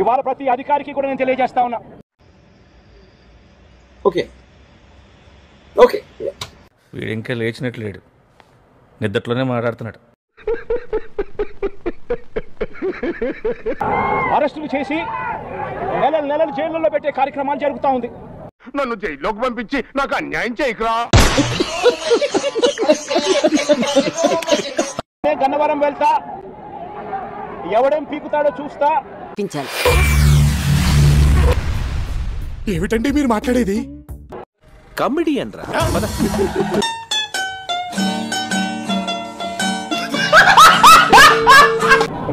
ఇవాళ ప్రతి అధికారికి కూడా నేను తెలియజేస్తా ఉన్నా. ఓకే వీడు ఇంకా లేచినట్లేడు, నిద్దట్లోనే మాట్లాడుతున్నాడు. అరెస్టులు చేసి నెలలు జైళ్ళలో పెట్టే కార్యక్రమాలు జరుగుతూ ఉంది. నన్ను జైల్లోకి పంపించి నాకు అన్యాయం చేయకురా. నేను గన్నవరం వెళ్తా, ఎవడేం పీకుతాడో చూస్తా. ఏమిటండి మీరు మాట్లాడేది? కమెడియన్ రా.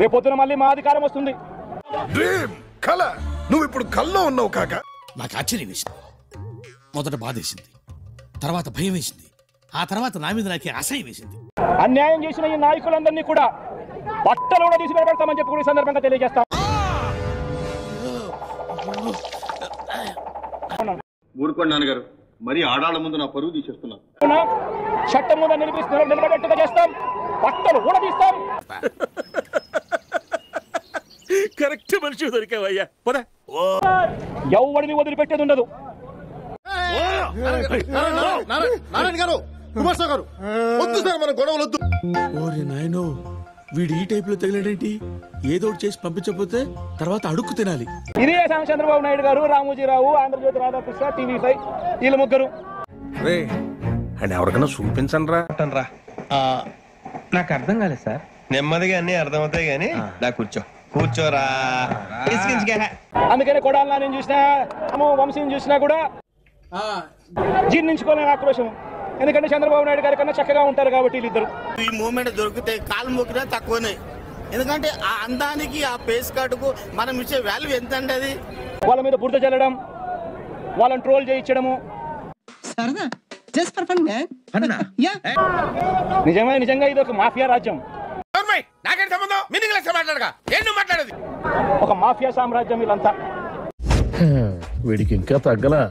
రేపొద్దున మళ్ళీ మా అధికారం వస్తుంది. కళ, నువ్వు ఇప్పుడు కల్లో ఉన్నావు కాక. నాకు ఆశ్చర్యం వేసింది, మొదట బాధ వేసింది, తర్వాత భయం వేసింది, ఆ తర్వాత నా మీద నాకే అసహ్యం వేసింది. అన్యాయం చేసిన ఈ నాయకులందరినీ కూడా బట్టలు కూడా తీసి పెడతామని చెప్పి కూడా ఈ సందర్భంగా తెలియజేస్తాం. ఊరుకోండి నాన్నగారు, మరి ఆడాళ్ళ ముందు నా పరువు తీసేస్తున్నారు. చట్టం ముందు నిలబెట్టుగా చేస్తాం, బట్టలు కూడా తీస్తాం. కరెక్ట్ మనిషి దొరికావయ్యా. ఎవడిని వదిలిపెట్టేది ఉండదు. నారాయణ గారు, కుమార్ గారు, వద్దు సార్, మన గొడవలు వద్దు. ఓరే నాయనో, వీడు ఈ టైప్ లో తగిలేడేంటి? ఏదో చేసి పంపించకపోతే తర్వాత అడుక్కు తినాలి. ఇదే చంద్రబాబు నాయుడు గారు, రామోజీరావు, ఆంధ్రజ్యోతి రాధాకృష్ణ, టీవీ5 వీళ్ళ ముగ్గురు. అండ్ ఎవరికైనా చూపించండి రా. నాకు అర్థం కాలేదు సార్. నెమ్మదిగా అన్ని అర్థమవుతాయి గానీ నా కూర్చోరా. అందుకనే కొడాలి నేను చూసినా, వంశీని చూసినా కూడా జీర్ణించుకోలేని ఆక్రోశం. ఎందుకంటే చంద్రబాబు నాయుడు గారి కన్నా చక్కగా ఉంటారు కాబట్టి వీళ్ళిద్దరు. ఈ మూమెంట్ దొరికితే కాలు మొక్కినా తక్కువనే, ఎందుకంటే ఆ అందానికి ఆ పేస్ కార్డుకు మనం ఇచ్చే వాల్యూ ఎంత అండి? అది వాళ్ళ మీద బురద చల్లడం, వాళ్ళని ట్రోల్ చేయించడము సరదా, just for fun man. Yeah, నిజంగా ఇది ఒక మాఫియా రాజ్యం. నాకేంటి సంబంధం? మీనింగ్ లెస్ మాట్లాడగా ఏం నువ్వు మాట్లాడేది? ఒక మాఫియా సామ్రాజ్యం వీళ్ళంతా. వీడికి ఇంకా తగ్గలా.